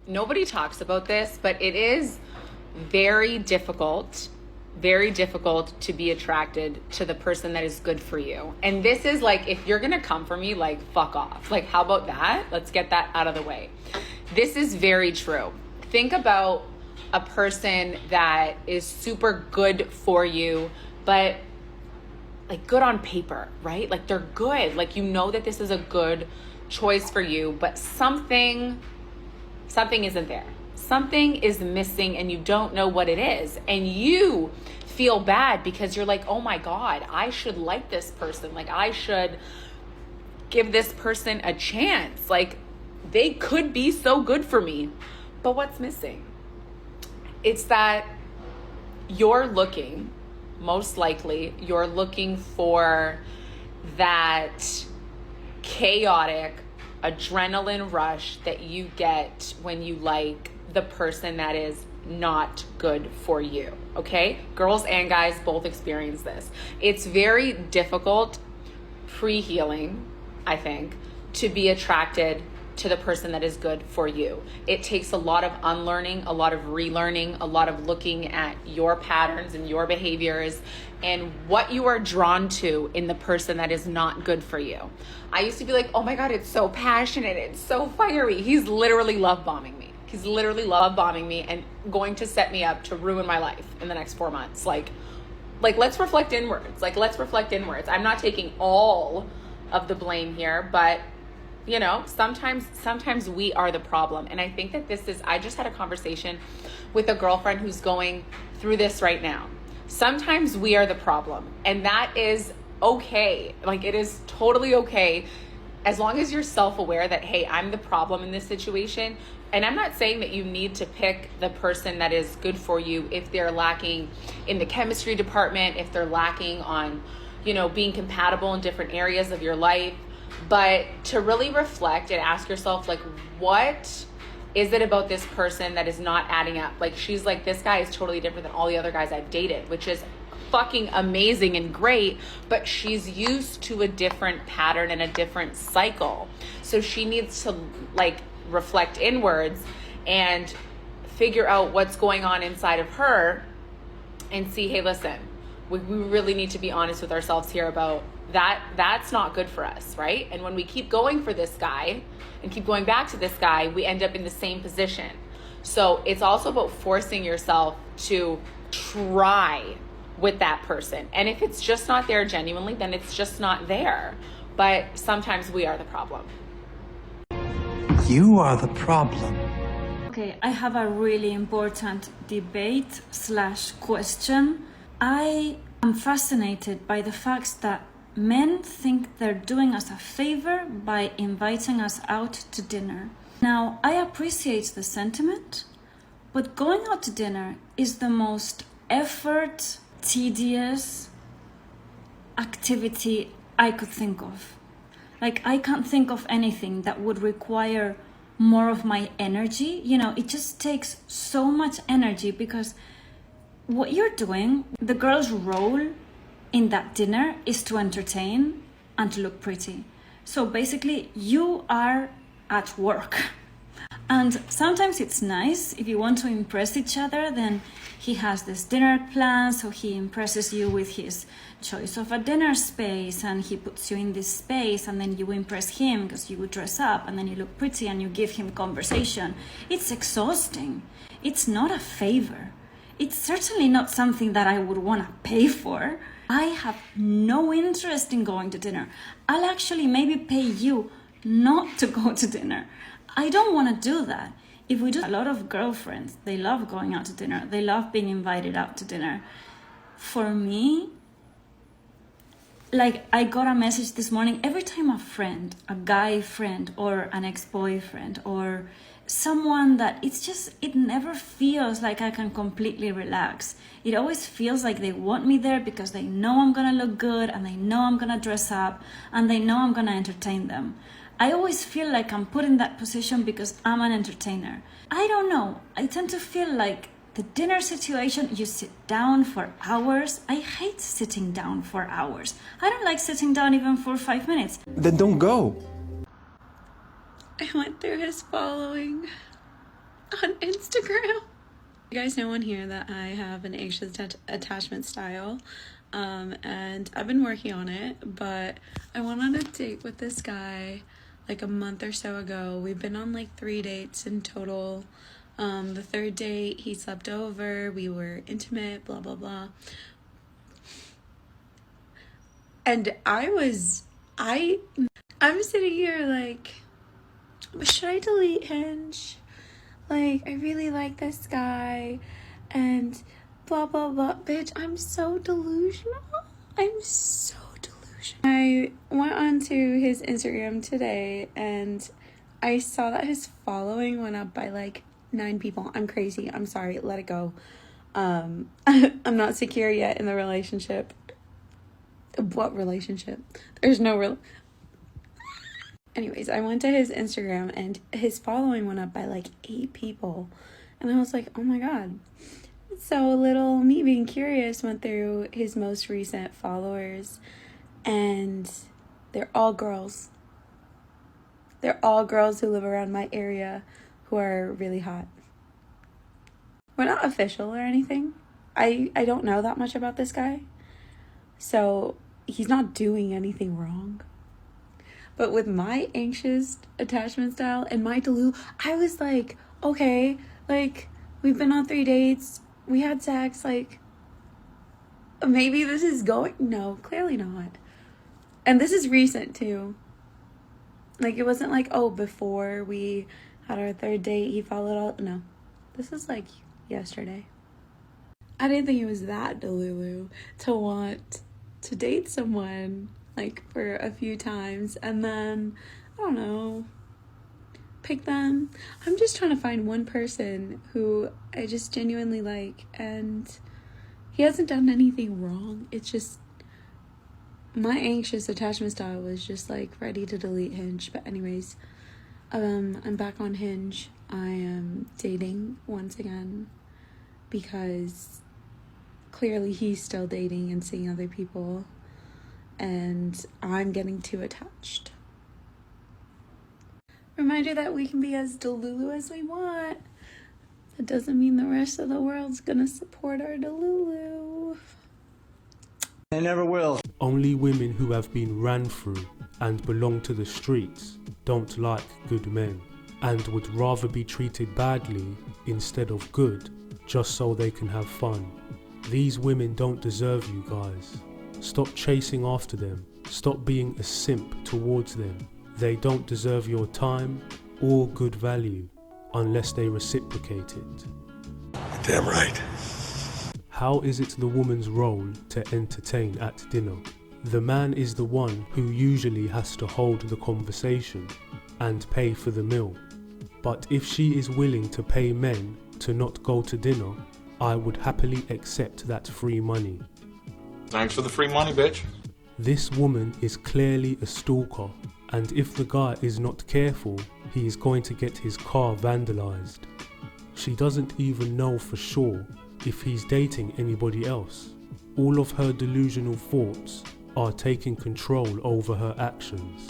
nobody talks about this, but it is very difficult to be attracted to the person that is good for you. And this is like, if you're gonna come for me, like, fuck off. Like, how about that? Let's get that out of the way. This is very true. Think about a person that is super good for you, but like good on paper, right? Like they're good. Like, you know that this is a good choice for you, but something isn't there. Something is missing and you don't know what it is. And you feel bad because you're like, oh my God, I should like this person. Like, I should give this person a chance. Like, they could be so good for me. But what's missing? It's that most likely you're looking for that chaotic adrenaline rush that you get when you like the person that is not good for you, okay? Girls and guys both experience this. It's very difficult pre-healing, I think, to be attracted to the person that is good for you. It takes a lot of unlearning, a lot of relearning, a lot of looking at your patterns and your behaviors and what you are drawn to in the person that is not good for you. I used to be like, oh my God, it's so passionate, it's so fiery. He's literally love bombing me. He's literally love bombing me and going to set me up to ruin my life in the next 4 months. Like let's reflect inwards. I'm not taking all of the blame here, but you know, sometimes we are the problem. And I think that I just had a conversation with a girlfriend who's going through this right now. Sometimes we are the problem, and that is okay. Like, it is totally okay as long as you're self-aware that, hey, I'm the problem in this situation. And I'm not saying that you need to pick the person that is good for you if they're lacking in the chemistry department, if they're lacking on, you know, being compatible in different areas of your life. But to really reflect and ask yourself, like, what is it about this person that is not adding up? Like, she's like, this guy is totally different than all the other guys I've dated, which is fucking amazing and great, but she's used to a different pattern and a different cycle. So she needs to like reflect inwards and figure out what's going on inside of her and see, hey, listen, we really need to be honest with ourselves here about that's not good for us, right? And when we keep going for this guy and keep going back to this guy, we end up in the same position. So it's also about forcing yourself to try with that person. And if it's just not there genuinely, then it's just not there. But sometimes we are the problem. You are the problem. Okay, I have a really important debate/question. I am fascinated by the fact that men think they're doing us a favor by inviting us out to dinner. Now, I appreciate the sentiment, but going out to dinner is the most effort, tedious activity I could think of. Like, I can't think of anything that would require more of my energy. You know, it just takes so much energy because what you're doing, the girl's role in that dinner is to entertain and to look pretty. So basically, you are at work. And sometimes it's nice if you want to impress each other, then he has this dinner plan, so he impresses you with his choice of a dinner space and he puts you in this space, and then you impress him because you would dress up and then you look pretty and you give him conversation. It's exhausting. It's not a favor. It's certainly not something that I would want to pay for. I have no interest in going to dinner. I'll actually maybe pay you not to go to dinner. I don't want to do that. If we do, a lot of girlfriends, they love going out to dinner. They love being invited out to dinner. For me, like, I got a message this morning. Every time a friend, a guy friend or an ex-boyfriend or someone that it never feels like I can completely relax. It always feels like they want me there because they know I'm gonna look good and they know I'm gonna dress up and they know I'm gonna entertain them. I always feel like I'm put in that position because I'm an entertainer. I don't know. I tend to feel like the dinner situation, you sit down for hours. I hate sitting down for hours. I don't like sitting down even for 5 minutes. Then don't go. I went through his following. on Instagram. You guys know on here that I have an anxious attachment style, and I've been working on it, but I went on a date with this guy like a month or so ago. We've been on like 3 dates in total. The third date, he slept over, we were intimate, blah, blah, blah. And I'm sitting here like, should I delete Hinge? Like, I really like this guy, and blah, blah, blah. Bitch, I'm so delusional. I'm so delusional. I went onto his Instagram today, and I saw that his following went up by like 9 people. I'm crazy. I'm sorry. Let it go. I'm not secure yet in the relationship. What relationship? There's no real... Anyways, I went to his Instagram and his following went up by like 8 people. And I was like, oh my God. So little me being curious went through his most recent followers, and they're all girls. They're all girls who live around my area who are really hot. We're not official or anything. I don't know that much about this guy. So he's not doing anything wrong. But with my anxious attachment style and my delusion, I was like, okay, like, we've been on 3 dates, we had sex, like, maybe this is going... No, clearly not. And this is recent, too. Like, it wasn't like, oh, before we had our 3rd date, he followed all... No, this is, like, yesterday. I didn't think it was that delulu to want to date someone like for a few times and then, I don't know, pick them. I'm just trying to find one person who I just genuinely like, and he hasn't done anything wrong. It's just my anxious attachment style was just like ready to delete Hinge. But anyways, I'm back on Hinge. I am dating once again because clearly he's still dating and seeing other people, and I'm getting too attached. Reminder that we can be as delulu as we want. That doesn't mean the rest of the world's gonna support our delulu. They never will. Only women who have been ran through and belong to the streets don't like good men, and would rather be treated badly instead of good, just so they can have fun. These women don't deserve you guys. Stop chasing after them. Stop being a simp towards them. They don't deserve your time or good value unless they reciprocate it. Damn right. How is it the woman's role to entertain at dinner? The man is the one who usually has to hold the conversation and pay for the meal. But if she is willing to pay men to not go to dinner, I would happily accept that free money. Thanks for the free money, bitch. This woman is clearly a stalker, and if the guy is not careful, he is going to get his car vandalized. She doesn't even know for sure if he's dating anybody else. All of her delusional thoughts are taking control over her actions.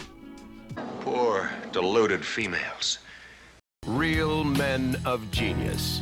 Poor, deluded females. Real men of genius.